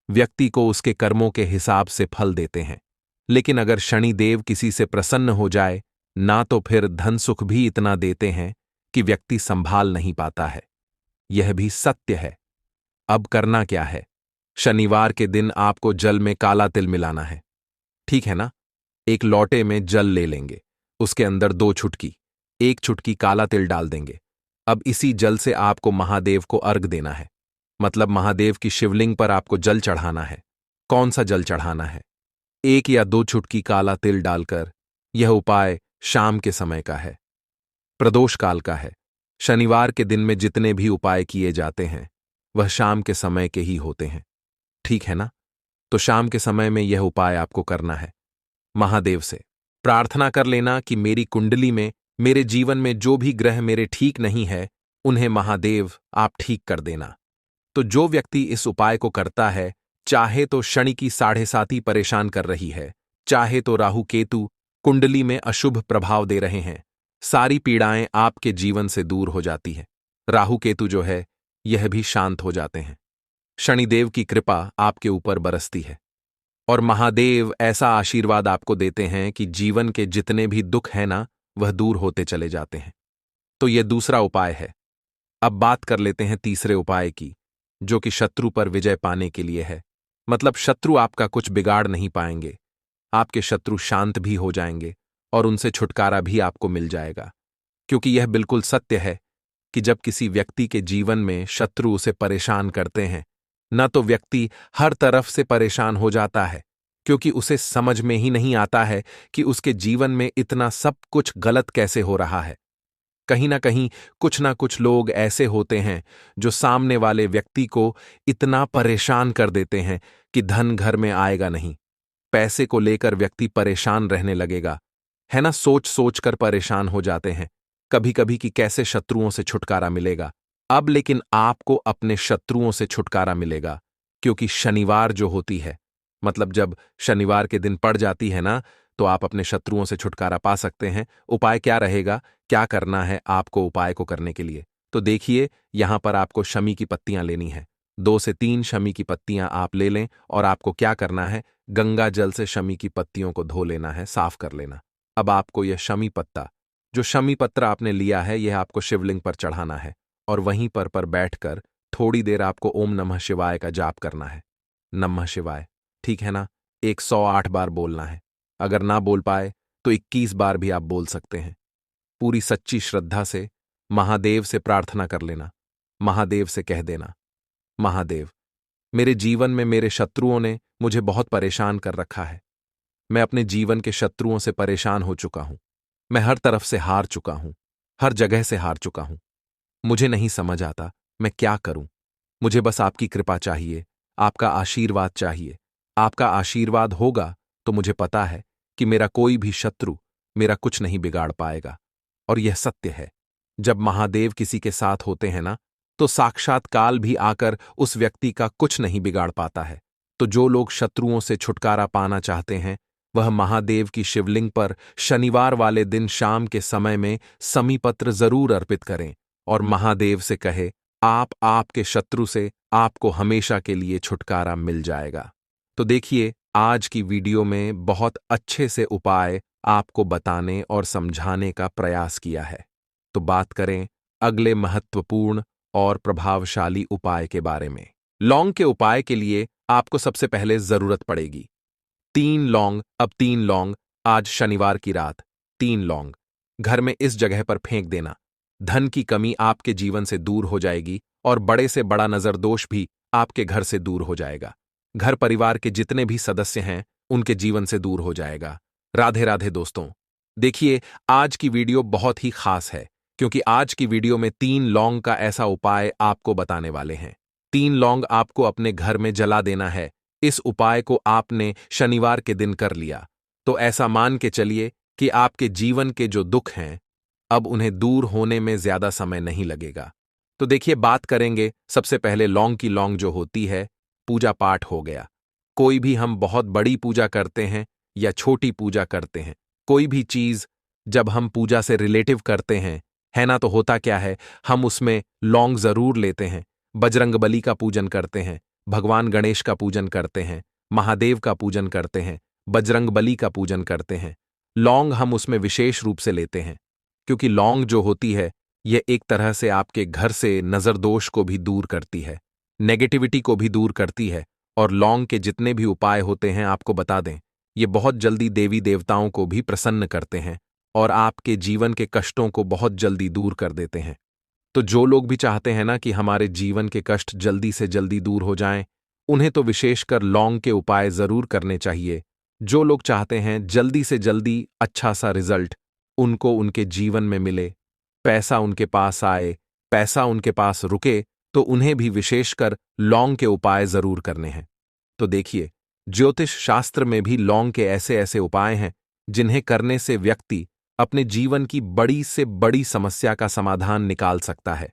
व्यक्ति को उसके कर्मों के हिसाब से फल देते हैं। लेकिन अगर शनि देव किसी से प्रसन्न हो जाए ना, तो फिर धन सुख भी इतना देते हैं कि व्यक्ति संभाल नहीं पाता है। यह भी सत्य है। अब करना क्या है, शनिवार के दिन आपको जल में काला तिल मिलाना है, ठीक है ना। एक लोटे में जल ले लेंगे, उसके अंदर 2 छुटकी, 1 छुटकी काला तिल डाल देंगे। अब इसी जल से आपको महादेव को अर्घ देना है, मतलब महादेव की शिवलिंग पर आपको जल चढ़ाना है। कौन सा जल चढ़ाना है, 1 या 2 छुटकी काला तिल डालकर। यह उपाय शाम के समय का है। प्रदोष काल का है। शनिवार के दिन में जितने भी उपाय किए जाते हैं वह शाम के समय के ही होते हैं, ठीक है ना? तो शाम के समय में यह उपाय आपको करना है। महादेव से प्रार्थना कर लेना कि मेरी कुंडली में, मेरे जीवन में जो भी ग्रह मेरे ठीक नहीं है उन्हें महादेव आप ठीक कर देना। तो जो व्यक्ति इस उपाय को करता है, चाहे तो शनि की 7.5 परेशान कर रही है, चाहे तो राहु केतु कुंडली में अशुभ प्रभाव दे रहे हैं, सारी पीड़ाएं आपके जीवन से दूर हो जाती है। राहु केतु जो है यह भी शांत हो जाते हैं। शनिदेव की कृपा आपके ऊपर बरसती है और महादेव ऐसा आशीर्वाद आपको देते हैं कि जीवन के जितने भी दुख हैं ना वह दूर होते चले जाते हैं। तो यह दूसरा उपाय है। अब बात कर लेते हैं तीसरे उपाय की, जो कि शत्रु पर विजय पाने के लिए है। मतलब शत्रु आपका कुछ बिगाड़ नहीं पाएंगे, आपके शत्रु शांत भी हो जाएंगे और उनसे छुटकारा भी आपको मिल जाएगा। क्योंकि यह बिल्कुल सत्य है कि जब किसी व्यक्ति के जीवन में शत्रु उसे परेशान करते हैं न, तो व्यक्ति हर तरफ से परेशान हो जाता है, क्योंकि उसे समझ में ही नहीं आता है कि उसके जीवन में इतना सब कुछ गलत कैसे हो रहा है। कहीं ना कुछ लोग ऐसे होते हैं जो सामने वाले व्यक्ति को इतना परेशान कर देते हैं कि धन घर में आएगा नहीं, पैसे को लेकर व्यक्ति परेशान रहने लगेगा, है ना? सोच सोच कर परेशान हो जाते हैं कभी कभी कि कैसे शत्रुओं से छुटकारा मिलेगा। अब लेकिन आपको अपने शत्रुओं से छुटकारा मिलेगा, क्योंकि शनिवार जो होती है, मतलब जब शनिवार के दिन पड़ जाती है ना, तो आप अपने शत्रुओं से छुटकारा पा सकते हैं। उपाय क्या रहेगा, क्या करना है आपको उपाय को करने के लिए? तो देखिए, यहां पर आपको शमी की पत्तियां लेनी है। 2 से 3 शमी की पत्तियां आप ले लें और आपको क्या करना है, गंगा जल से शमी की पत्तियों को धो लेना है, साफ कर लेना। अब आपको यह शमी पत्ता, जो शमी पत्र आपने लिया है, यह आपको शिवलिंग पर चढ़ाना है और वहीं पर बैठकर थोड़ी देर आपको ओम नमः शिवाय का जाप करना है। नमः शिवाय, ठीक है ना? 108 बार बोलना है। अगर ना बोल पाए तो 21 बार भी आप बोल सकते हैं। पूरी सच्ची श्रद्धा से महादेव से प्रार्थना कर लेना। महादेव से कह देना, महादेव, मेरे जीवन में मेरे शत्रुओं ने मुझे बहुत परेशान कर रखा है। मैं अपने जीवन के शत्रुओं से परेशान हो चुका हूं। मैं हर तरफ से हार चुका हूं, हर जगह से हार चुका हूं। मुझे नहीं समझ आता मैं क्या करूं। मुझे बस आपकी कृपा चाहिए, आपका आशीर्वाद चाहिए। आपका आशीर्वाद होगा तो मुझे पता है कि मेरा कोई भी शत्रु मेरा कुछ नहीं बिगाड़ पाएगा। और यह सत्य है, जब महादेव किसी के साथ होते हैं ना, तो साक्षात काल भी आकर उस व्यक्ति का कुछ नहीं बिगाड़ पाता है। तो जो लोग शत्रुओं से छुटकारा पाना चाहते हैं, वह महादेव की शिवलिंग पर शनिवार वाले दिन शाम के समय में समीपत्र जरूर अर्पित करें और महादेव से कहे, आपके शत्रु से आपको हमेशा के लिए छुटकारा मिल जाएगा। तो देखिए, आज की वीडियो में बहुत अच्छे से उपाय आपको बताने और समझाने का प्रयास किया है। तो बात करें अगले महत्वपूर्ण और प्रभावशाली उपाय के बारे में। लौंग के उपाय के लिए आपको सबसे पहले जरूरत पड़ेगी 3 लौंग। अब 3 लौंग, आज शनिवार की रात 3 लौंग घर में इस जगह पर फेंक देना। धन की कमी आपके जीवन से दूर हो जाएगी और बड़े से बड़ा नजर दोष भी आपके घर से दूर हो जाएगा। घर परिवार के जितने भी सदस्य हैं उनके जीवन से दूर हो जाएगा। राधे राधे दोस्तों। देखिए, आज की वीडियो बहुत ही खास है, क्योंकि आज की वीडियो में 3 लौंग का ऐसा उपाय आपको बताने वाले हैं। 3 लौंग आपको अपने घर में जला देना है। इस उपाय को आपने शनिवार के दिन कर लिया तो ऐसा मान के चलिए कि आपके जीवन के जो दुख हैं अब उन्हें दूर होने में ज्यादा समय नहीं लगेगा। तो देखिए, बात करेंगे सबसे पहले लौंग की। लौंग जो होती है, पूजा पाठ हो गया। कोई भी हम बहुत बड़ी पूजा करते हैं या छोटी पूजा करते हैं, कोई भी चीज जब हम पूजा से रिलेटिव करते हैं, है ना, तो होता क्या है, हम उसमें लौंग जरूर लेते हैं। बजरंगबली का पूजन करते हैं, भगवान गणेश का पूजन करते हैं, महादेव का पूजन करते हैं, बजरंगबली का पूजन करते हैं। लौंग हम उसमें विशेष रूप से लेते हैं, क्योंकि लौंग जो होती है यह एक तरह से आपके घर से नजरदोष को भी दूर करती है, नेगेटिविटी को भी दूर करती है। और लौंग के जितने भी उपाय होते हैं, आपको बता दें, ये बहुत जल्दी देवी देवताओं को भी प्रसन्न करते हैं और आपके जीवन के कष्टों को बहुत जल्दी दूर कर देते हैं। तो जो लोग भी चाहते हैं ना कि हमारे जीवन के कष्ट जल्दी से जल्दी दूर हो जाएं, उन्हें तो विशेषकर लौंग के उपाय जरूर करने चाहिए। जो लोग चाहते हैं जल्दी से जल्दी अच्छा सा रिजल्ट उनको उनके जीवन में मिले, पैसा उनके पास आए, पैसा उनके पास रुके, तो उन्हें भी विशेषकर लौंग के उपाय जरूर करने हैं। तो देखिए, ज्योतिष शास्त्र में भी लौंग के ऐसे ऐसे उपाय हैं जिन्हें करने से व्यक्ति अपने जीवन की बड़ी से बड़ी समस्या का समाधान निकाल सकता है।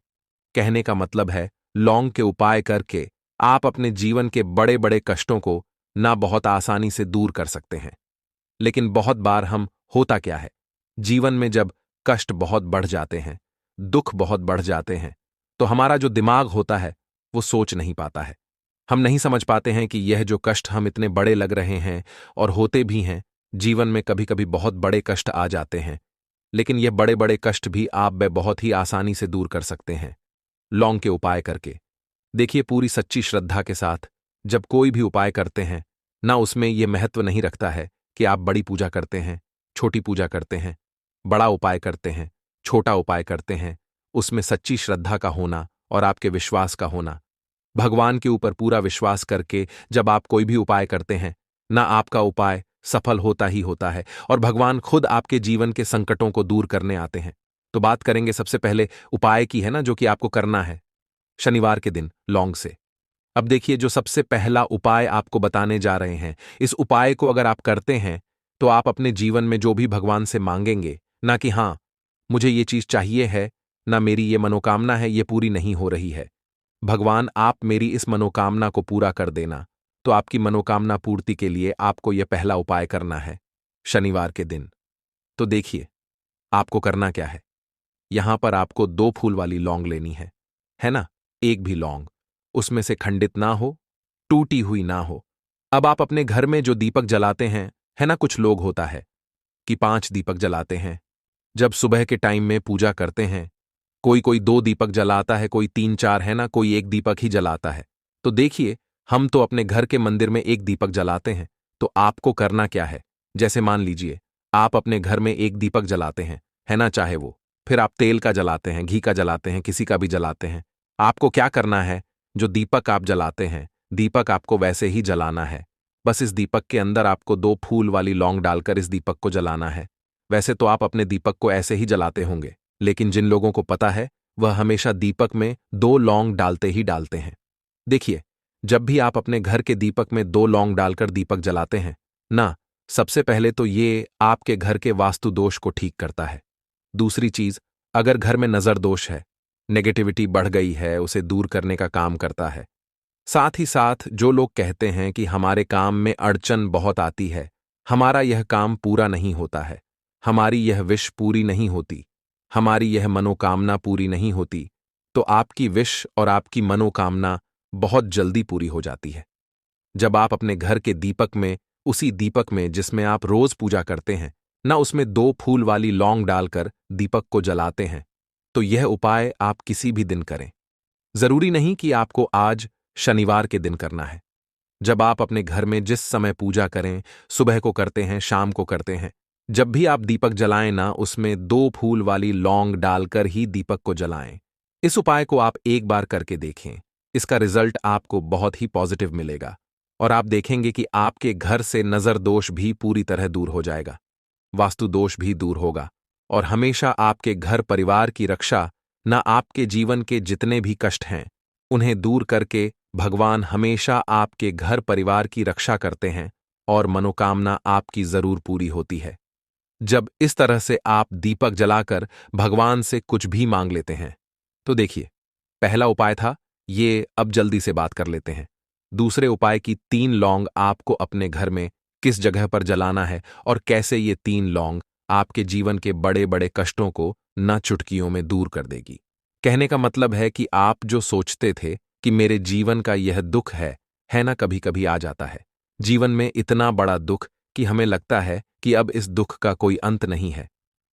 कहने का मतलब है, लौंग के उपाय करके आप अपने जीवन के बड़े बड़े कष्टों को ना बहुत आसानी से दूर कर सकते हैं। लेकिन बहुत बार हम होता क्या है, जीवन में जब कष्ट बहुत बढ़ जाते हैं, दुख बहुत बढ़ जाते हैं, तो हमारा जो दिमाग होता है वो सोच नहीं पाता है। हम नहीं समझ पाते हैं कि यह जो कष्ट हम इतने बड़े लग रहे हैं और होते भी हैं, जीवन में कभी कभी बहुत बड़े कष्ट आ जाते हैं, लेकिन यह बड़े बड़े कष्ट भी आप वे बहुत ही आसानी से दूर कर सकते हैं लौंग के उपाय करके। देखिए, पूरी सच्ची श्रद्धा के साथ जब कोई भी उपाय करते हैं ना, उसमें यह महत्व नहीं रखता है कि आप बड़ी पूजा करते हैं, छोटी पूजा करते हैं, बड़ा उपाय करते हैं, छोटा उपाय करते हैं। उसमें सच्ची श्रद्धा का होना और आपके विश्वास का होना। भगवान के ऊपर पूरा विश्वास करके जब आप कोई भी उपाय करते हैं ना, आपका उपाय सफल होता ही होता है और भगवान खुद आपके जीवन के संकटों को दूर करने आते हैं। तो बात करेंगे सबसे पहले उपाय की, है ना, जो कि आपको करना है शनिवार के दिन लौंग से। अब देखिए, जो सबसे पहला उपाय आपको बताने जा रहे हैं, इस उपाय को अगर आप करते हैं तो आप अपने जीवन में जो भी भगवान से मांगेंगे, ना कि हाँ मुझे ये चीज चाहिए है, ना मेरी ये मनोकामना है ये पूरी नहीं हो रही है, भगवान आप मेरी इस मनोकामना को पूरा कर देना, तो आपकी मनोकामना पूर्ति के लिए आपको यह पहला उपाय करना है शनिवार के दिन। तो देखिए, आपको करना क्या है। यहां पर आपको 2 फूल वाली लौंग लेनी है ना। एक भी लौंग उसमें से खंडित ना हो, टूटी हुई ना हो। अब आप अपने घर में जो दीपक जलाते हैं, है ना, कुछ लोग होता है कि 5 दीपक जलाते हैं जब सुबह के टाइम में पूजा करते हैं। कोई कोई 2 दीपक जलाता है, कोई 3-4, है ना, कोई 1 दीपक ही जलाता है। तो देखिए, हम तो अपने घर के मंदिर में 1 दीपक जलाते हैं। तो आपको करना क्या है, जैसे मान लीजिए आप अपने घर में 1 दीपक जलाते हैं, है ना, चाहे वो फिर आप तेल का जलाते हैं, घी का जलाते हैं, किसी का भी जलाते हैं। आपको क्या करना है, जो दीपक आप जलाते हैं, दीपक आपको वैसे ही जलाना है। बस इस दीपक के अंदर आपको 2 फूल वाली लौंग डालकर इस दीपक को जलाना है। वैसे तो आप अपने दीपक को ऐसे ही जलाते होंगे, लेकिन जिन लोगों को पता है वह हमेशा दीपक में 2 लौंग डालते ही डालते हैं। देखिए, जब भी आप अपने घर के दीपक में 2 लौंग डालकर दीपक जलाते हैं ना, सबसे पहले तो ये आपके घर के वास्तु दोष को ठीक करता है। दूसरी चीज, अगर घर में नजर दोष है, नेगेटिविटी बढ़ गई है, उसे दूर करने का काम करता है। साथ ही साथ जो लोग कहते हैं कि हमारे काम में अड़चन बहुत आती है, हमारा यह काम पूरा नहीं होता है, हमारी यह विश पूरी नहीं होती, हमारी यह मनोकामना पूरी नहीं होती, तो आपकी विश और आपकी मनोकामना बहुत जल्दी पूरी हो जाती है। जब आप अपने घर के दीपक में, उसी दीपक में जिसमें आप रोज पूजा करते हैं ना, उसमें 2 फूल वाली लौंग डालकर दीपक को जलाते हैं, तो यह उपाय आप किसी भी दिन करें। जरूरी नहीं कि आपको आज शनिवार के दिन करना है। जब आप अपने घर में जिस समय पूजा करें, सुबह को करते हैं, शाम को करते हैं, जब भी आप दीपक जलाएं ना, उसमें 2 फूल वाली लौंग डालकर ही दीपक को जलाएं। इस उपाय को आप एक बार करके देखें, इसका रिजल्ट आपको बहुत ही पॉजिटिव मिलेगा और आप देखेंगे कि आपके घर से नजर दोष भी पूरी तरह दूर हो जाएगा, वास्तु दोष भी दूर होगा और हमेशा आपके घर परिवार की रक्षा, न आपके जीवन के जितने भी कष्ट हैं उन्हें दूर करके भगवान हमेशा आपके घर परिवार की रक्षा करते हैं और मनोकामना आपकी जरूर पूरी होती है। जब इस तरह से आप दीपक जलाकर भगवान से कुछ भी मांग लेते हैं, तो देखिए, पहला उपाय था ये, अब जल्दी से बात कर लेते हैं। दूसरे उपाय की 3 लौंग आपको अपने घर में किस जगह पर जलाना है और कैसे ये 3 लौंग आपके जीवन के बड़े बड़े कष्टों को न चुटकियों में दूर कर देगी। कहने का मतलब है कि आप जो सोचते थे कि मेरे जीवन का यह दुख है ना, कभी कभी आ जाता है जीवन में इतना बड़ा दुख कि हमें लगता है कि अब इस दुख का कोई अंत नहीं है,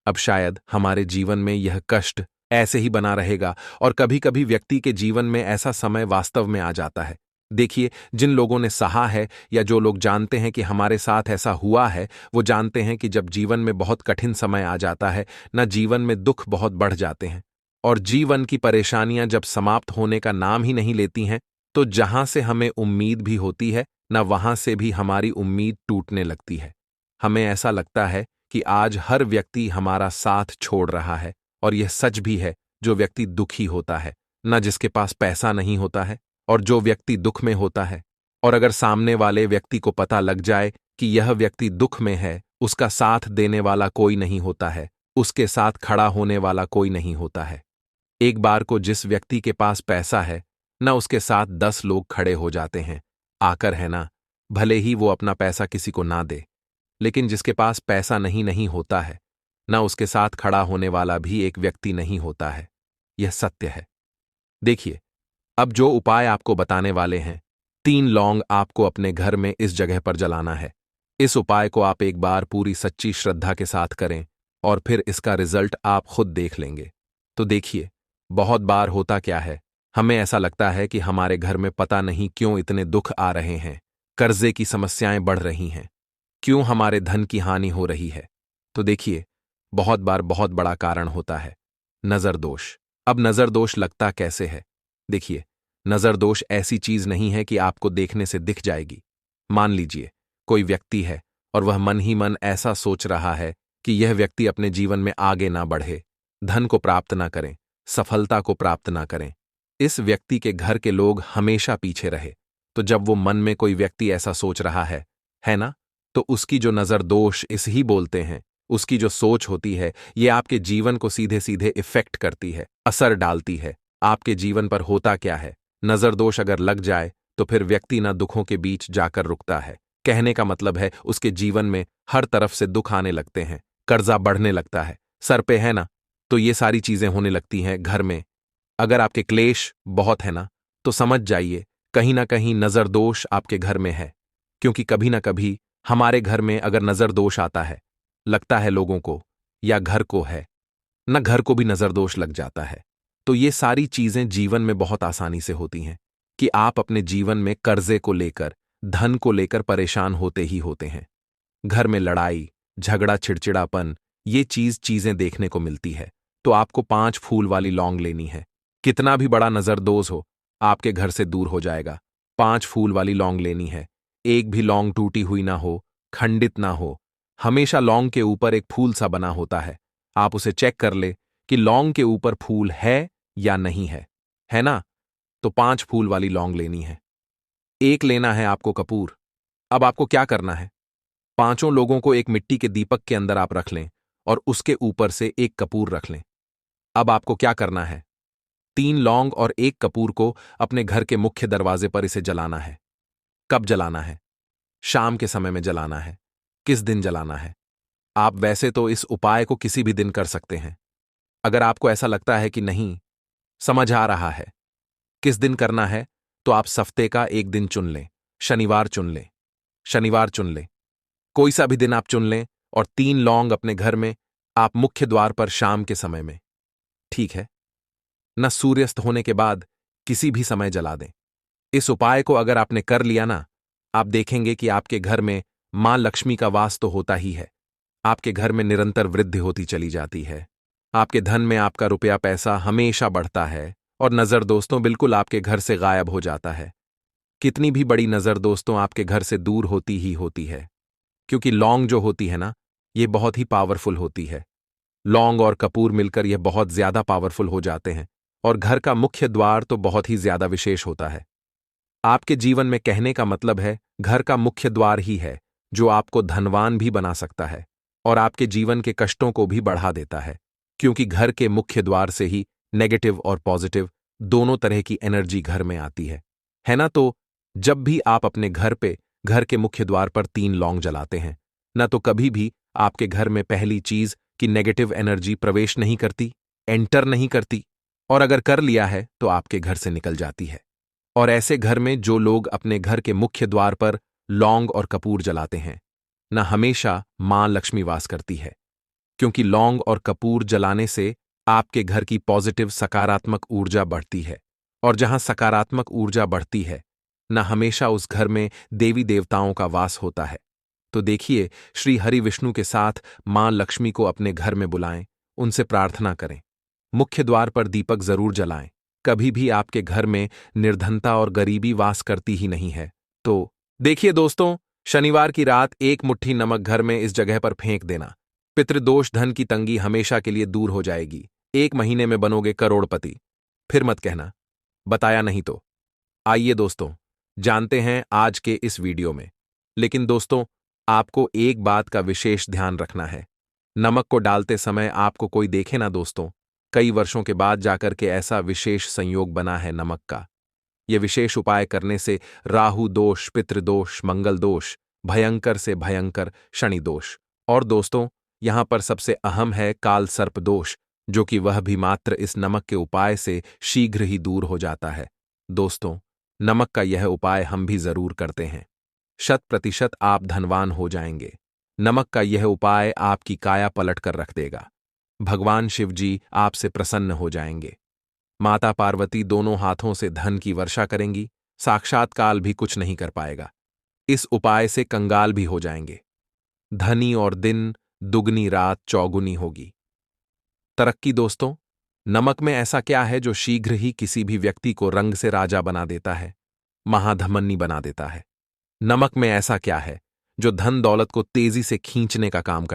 अब शायद हमारे जीवन में यह कष्ट ऐसे ही बना रहेगा। और कभी कभी व्यक्ति के जीवन में ऐसा समय वास्तव में आ जाता है। देखिए, जिन लोगों ने सहा है या जो लोग जानते हैं कि हमारे साथ ऐसा हुआ है, वो जानते हैं कि जब जीवन में बहुत कठिन समय आ जाता है ना, जीवन में दुख बहुत बढ़ जाते हैं और जीवन की परेशानियां जब समाप्त होने का नाम ही नहीं लेती हैं, तो जहां से हमें उम्मीद भी होती है ना, वहां से भी हमारी उम्मीद टूटने लगती है। हमें ऐसा लगता है कि आज हर व्यक्ति हमारा साथ छोड़ रहा है और यह सच भी है, जो व्यक्ति दुखी होता है, न जिसके पास पैसा नहीं होता है, और जो व्यक्ति दुख में होता है, और अगर सामने वाले व्यक्ति को पता लग जाए कि यह व्यक्ति दुख में है, उसका साथ देने वाला कोई नहीं होता है, उसके साथ खड़ा होने वाला कोई नहीं होता है। एक बार को जिस व्यक्ति के पास पैसा है, न उसके साथ 10 लोग खड़े हो जाते हैं आकर, है ना, भले ही वो अपना पैसा किसी को ना दे। लेकिन जिसके पास पैसा नहीं नहीं होता है, न उसके साथ खड़ा होने वाला भी एक व्यक्ति नहीं होता है। यह सत्य है। देखिए, अब जो उपाय आपको बताने वाले हैं, 3 लौंग आपको अपने घर में इस जगह पर जलाना है। इस उपाय को आप एक बार पूरी सच्ची श्रद्धा के साथ करें और फिर इसका रिजल्ट आप खुद देख लेंगे। तो देखिए, बहुत बार होता क्या है, हमें ऐसा लगता है कि हमारे घर में पता नहीं क्यों इतने दुख आ रहे हैं, कर्जे की समस्याएं बढ़ रही हैं, क्यों हमारे धन की हानि हो रही है। तो देखिए, बहुत बार बहुत बड़ा कारण होता है नजर दोष। अब नजर दोष लगता कैसे है? देखिए, नजर दोष ऐसी चीज नहीं है कि आपको देखने से दिख जाएगी। मान लीजिए कोई व्यक्ति है और वह मन ही मन ऐसा सोच रहा है कि यह व्यक्ति अपने जीवन में आगे ना बढ़े, धन को प्राप्त ना करें, सफलता को प्राप्त ना करें, इस व्यक्ति के घर के लोग हमेशा पीछे रहे। तो जब वो मन में कोई व्यक्ति ऐसा सोच रहा है ना, तो उसकी जो नजर दोष इस ही बोलते हैं, उसकी जो सोच होती है, ये आपके जीवन को सीधे सीधे इफेक्ट करती है, असर डालती है। आपके जीवन पर होता क्या है, नजर दोष अगर लग जाए तो फिर व्यक्ति ना दुखों के बीच जाकर रुकता है। कहने का मतलब है उसके जीवन में हर तरफ से दुख आने लगते हैं, कर्जा बढ़ने लगता है, सर पे है ना, तो ये सारी चीजें होने लगती हैं घर में। अगर आपके क्लेश बहुत है ना, तो समझ जाइए कहीं ना कहीं नजर दोष आपके घर में है। क्योंकि कभी ना कभी हमारे घर में अगर नजर दोष आता है, लगता है लोगों को या घर को है ना, घर को भी नजर दोष लग जाता है। तो ये सारी चीजें जीवन में बहुत आसानी से होती हैं कि आप अपने जीवन में कर्जे को लेकर, धन को लेकर परेशान होते ही होते हैं। घर में लड़ाई, झगड़ा, चिड़चिड़ापन, ये चीजें देखने को मिलती है। तो आपको 5 फूल वाली लौंग लेनी है। कितना भी बड़ा नजरदोष हो, आपके घर से दूर हो जाएगा। 5 फूल वाली लौंग लेनी है। एक भी लौंग टूटी हुई ना हो, खंडित ना हो। हमेशा लौंग के ऊपर एक फूल सा बना होता है। आप उसे चेक कर ले कि लौंग के ऊपर फूल है या नहीं है ना? तो 5 फूल वाली लौंग लेनी है। एक लेना है आपको कपूर। अब आपको क्या करना है, 5 लोगों को एक मिट्टी के दीपक के अंदर आप रख लें और उसके ऊपर से एक कपूर रख लें। अब आपको क्या करना है, 3 लौंग और एक कपूर को अपने घर के मुख्य दरवाजे पर इसे जलाना है। कब जलाना है? शाम के समय में जलाना है। किस दिन जलाना है? आप वैसे तो इस उपाय को किसी भी दिन कर सकते हैं। अगर आपको ऐसा लगता है कि नहीं समझ आ रहा है किस दिन करना है, तो आप हफ्ते का एक दिन चुन लें। शनिवार चुन लें, शनिवार चुन लें, कोई सा भी दिन आप चुन लें और 3 लौंग अपने घर में आप मुख्य द्वार पर शाम के समय में, ठीक है न, सूर्यास्त होने के बाद किसी भी समय जला दें। इस उपाय को अगर आपने कर लिया ना, आप देखेंगे कि आपके घर में मां लक्ष्मी का वास तो होता ही है। आपके घर में निरंतर वृद्धि होती चली जाती है। आपके धन में आपका रुपया पैसा हमेशा बढ़ता है और नजर दोस्तों बिल्कुल आपके घर से गायब हो जाता है। कितनी भी बड़ी नजर दोस्तों आपके घर से दूर होती ही होती है, क्योंकि लौंग जो होती है ना, ये बहुत ही पावरफुल होती है। लौंग और कपूर मिलकर यह बहुत ज्यादा पावरफुल हो जाते हैं और घर का मुख्य द्वार तो बहुत ही ज्यादा विशेष होता है। आपके जीवन में कहने का मतलब है घर का मुख्य द्वार ही है जो आपको धनवान भी बना सकता है और आपके जीवन के कष्टों को भी बढ़ा देता है, क्योंकि घर के मुख्य द्वार से ही नेगेटिव और पॉजिटिव दोनों तरह की एनर्जी घर में आती है ना? तो जब भी आप अपने घर पे घर के मुख्य द्वार पर 3 लौंग जलाते हैं ना, तो कभी भी आपके घर में पहली चीज कि नेगेटिव एनर्जी प्रवेश नहीं करती, एंटर नहीं करती, और अगर कर लिया है तो आपके घर से निकल जाती है। और ऐसे घर में जो लोग अपने घर के मुख्य द्वार पर लौंग और कपूर जलाते हैं ना, हमेशा मां लक्ष्मी वास करती है, क्योंकि लौंग और कपूर जलाने से आपके घर की पॉजिटिव सकारात्मक ऊर्जा बढ़ती है, और जहां सकारात्मक ऊर्जा बढ़ती है न, हमेशा उस घर में देवी देवताओं का वास होता है। तो देखिए, श्री हरि विष्णु के साथ मां लक्ष्मी को अपने घर में बुलाएं, उनसे प्रार्थना करें, मुख्य द्वार पर दीपक जरूर जलाएं। कभी भी आपके घर में निर्धनता और गरीबी वास करती ही नहीं है। तो देखिए दोस्तों, शनिवार की रात 1 मुट्ठी नमक घर में इस जगह पर फेंक देना। पितृदोष, धन की तंगी हमेशा के लिए दूर हो जाएगी। 1 महीने में बनोगे करोड़पति। फिर मत कहना बताया नहीं तो। आइए दोस्तों, जानते हैं आज के इस वीडियो में। लेकिन दोस्तों, आपको एक बात का विशेष ध्यान रखना है। नमक को डालते समय आपको कोई देखे ना दोस्तों, कई वर्षों के बाद जाकर के ऐसा विशेष संयोग बना है नमक का। यह विशेष उपाय करने से राहु दोष, पितृदोष, मंगल दोष, भयंकर से भयंकर शनि दोष, और दोस्तों यहां पर सबसे अहम है काल सर्प दोष, जो कि वह भी मात्र इस नमक के उपाय से शीघ्र ही दूर हो जाता है। दोस्तों, नमक का यह उपाय हम भी जरूर करते हैं। 100% आप धनवान हो जाएंगे। नमक का यह उपाय आपकी काया पलट कर रख देगा। भगवान शिव जी आपसे प्रसन्न हो जाएंगे। माता पार्वती दोनों हाथों से धन की वर्षा करेंगी, साक्षात काल भी कुछ नहीं कर पाएगा। इस उपाय से कंगाल भी हो जाएंगे। धनी और दिन दुगनी रात चौगुनी होगी। तरक्की दोस्तों, नमक में ऐसा क्या है जो शीघ्र ही किसी भी व्यक्ति को रंग से राजा बना देता है, महाधमनी बना देता है? नमक में ऐसा क्या है जो धन दौलत को तेजी से खींचने का काम करता है?